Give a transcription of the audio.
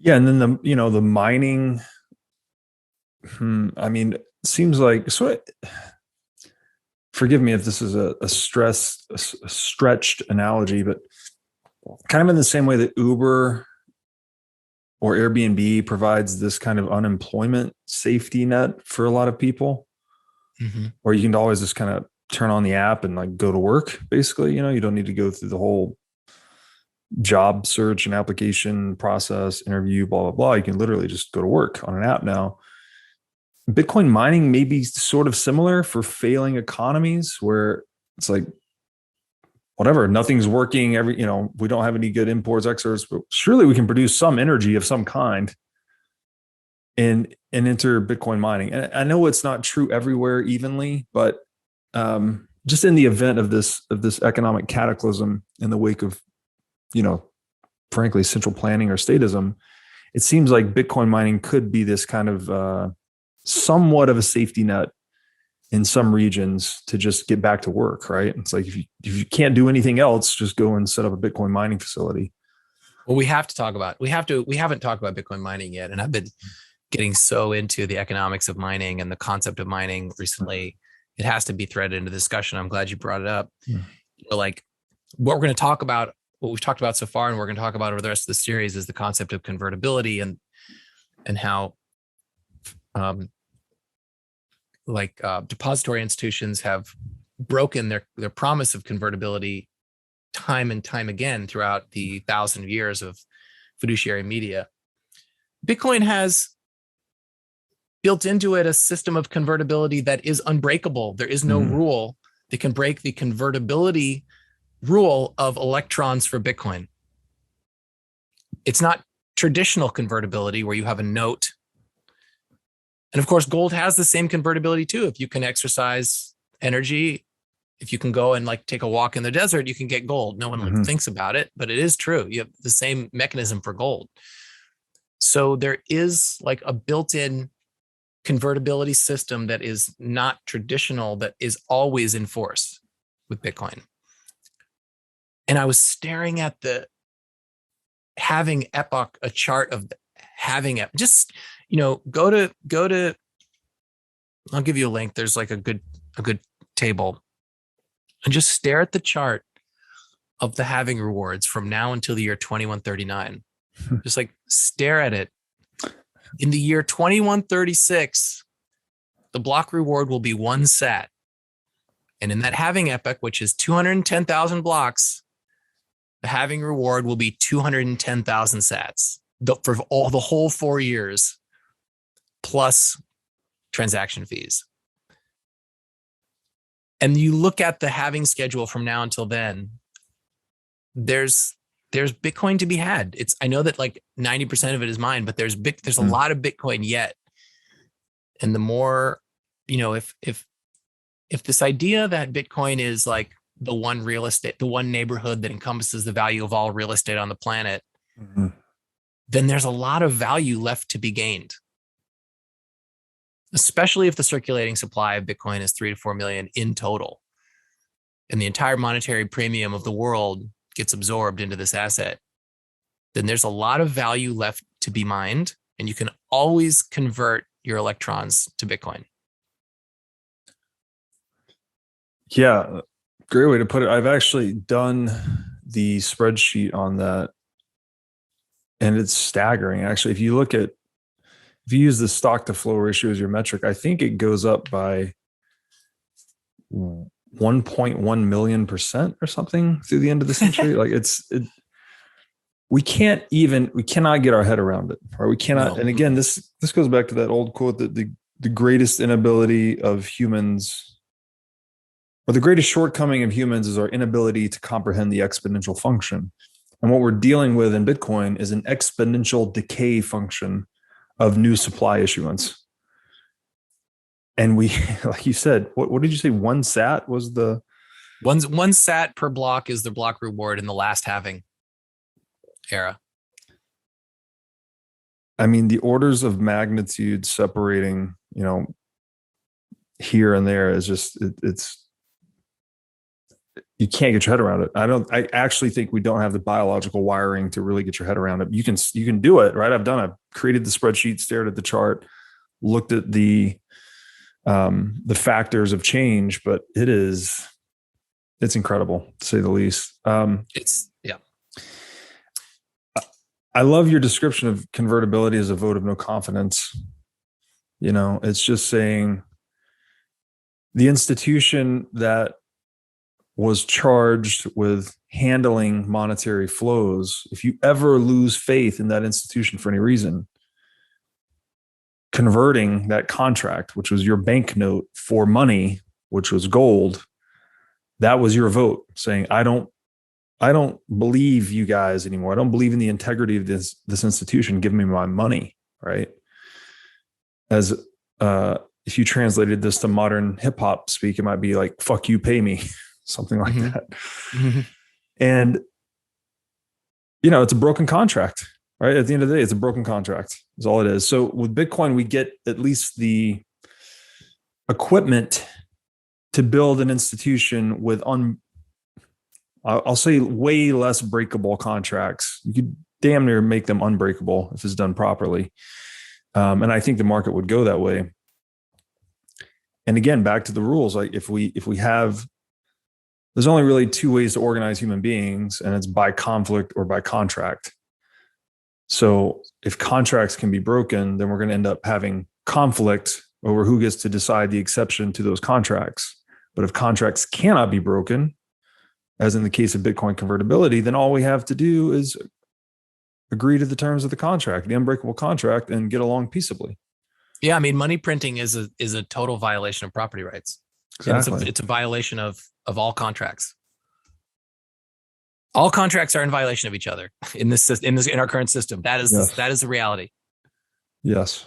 Yeah, and then the mining. I mean, it seems like forgive me if this is a stretched analogy, but kind of in the same way that Uber or Airbnb provides this kind of unemployment safety net for a lot of people, where you can always just kind of turn on the app and like go to work. Basically, you don't need to go through the whole job search and application process, interview, blah blah blah. You can literally just go to work on an app now. Bitcoin mining may be sort of similar for failing economies where it's like, whatever, nothing's working. We don't have any good imports, exports, but surely we can produce some energy of some kind and enter Bitcoin mining. And I know it's not true everywhere evenly, but just in the event of this economic cataclysm in the wake of, frankly, central planning or statism, it seems like Bitcoin mining could be this kind of somewhat of a safety net in some regions to just get back to work, right? It's like if you can't do anything else, just go and set up a Bitcoin mining facility. Well, we haven't talked about Bitcoin mining yet. And I've been getting so into the economics of mining and the concept of mining recently. It has to be threaded into discussion. I'm glad you brought it up. Like what we're going to talk about, what we've talked about so far, and we're going to talk about over the rest of the series is the concept of convertibility and how depository institutions have broken their promise of convertibility time and time again throughout the 1,000 years of fiduciary media. Bitcoin has built into it a system of convertibility that is unbreakable. There is no rule that can break the convertibility rule of electrons for Bitcoin. It's not traditional convertibility where you have a note. And of course, gold has the same convertibility too. If you can exercise energy, if you can go and like take a walk in the desert, you can get gold. No one thinks about it, but it is true. You have the same mechanism for gold. So there is like a built-in convertibility system that is not traditional, that is always in force with Bitcoin. And I was staring at the halving epoch, a chart of the halving epoch. Just, go to, I'll give you a link. There's like a good table, and just stare at the chart of the halving rewards from now until the year 2139. Just like stare at it. In the year 2136, the block reward will be 1 sat. And in that halving epoch, which is 210,000 blocks, the halving reward will be 210,000 sats for the whole 4 years, plus transaction fees. And you look at the halving schedule from now until then, there's Bitcoin to be had. I know that like 90% of it is mine, but there's a lot of Bitcoin yet. And the more, if this idea that Bitcoin is like the one real estate, the one neighborhood that encompasses the value of all real estate on the planet, then there's a lot of value left to be gained. Especially if the circulating supply of Bitcoin is 3 to 4 million in total. And the entire monetary premium of the world gets absorbed into this asset, then there's a lot of value left to be mined, and you can always convert your electrons to Bitcoin. Yeah, great way to put it. I've actually done the spreadsheet on that, and it's staggering. Actually, if you use the stock to flow ratio as your metric, I think it goes up by 1.1 million% or something through the end of the century. Like we cannot get our head around it, right? We cannot. No. And again, this goes back to that old quote that the greatest inability of humans, or the greatest shortcoming of humans, is our inability to comprehend the exponential function. And what we're dealing with in Bitcoin is an exponential decay function of new supply issuance. And we, like you said, what did you say? 1 sat was the... 1 sat per block is the block reward in the last halving era. I mean, the orders of magnitude separating, here and there is just, it's you can't get your head around it. I actually think we don't have the biological wiring to really get your head around it. You can do it, right? I've created the spreadsheet, stared at the chart, looked at the factors of change, but it's incredible to say the least. Yeah. I love your description of convertibility as a vote of no confidence. It's just saying the institution that was charged with handling monetary flows, if you ever lose faith in that institution for any reason, converting that contract, which was your banknote, for money, which was gold, that was your vote saying, I don't believe you guys anymore. I don't believe in the integrity of this institution. Give me my money, right? As if you translated this to modern hip hop speak, it might be like, fuck you, pay me, something like that. And, it's a broken contract, right? At the end of the day, it's a broken contract is all it is. So with Bitcoin, we get at least the equipment to build an institution with I'll say way less breakable contracts. You could damn near make them unbreakable if it's done properly. And I think the market would go that way. And again, back to the rules, like if we have, there's only really two ways to organize human beings, and it's by conflict or by contract. So if contracts can be broken, then we're going to end up having conflict over who gets to decide the exception to those contracts. But if contracts cannot be broken, as in the case of Bitcoin convertibility, then all we have to do is agree to the terms of the contract, the unbreakable contract, and get along peaceably. Yeah, I mean, money printing is a total violation of property rights. Exactly. It's a violation of all contracts. All contracts are in violation of each other in our current system. That is the reality. Yes.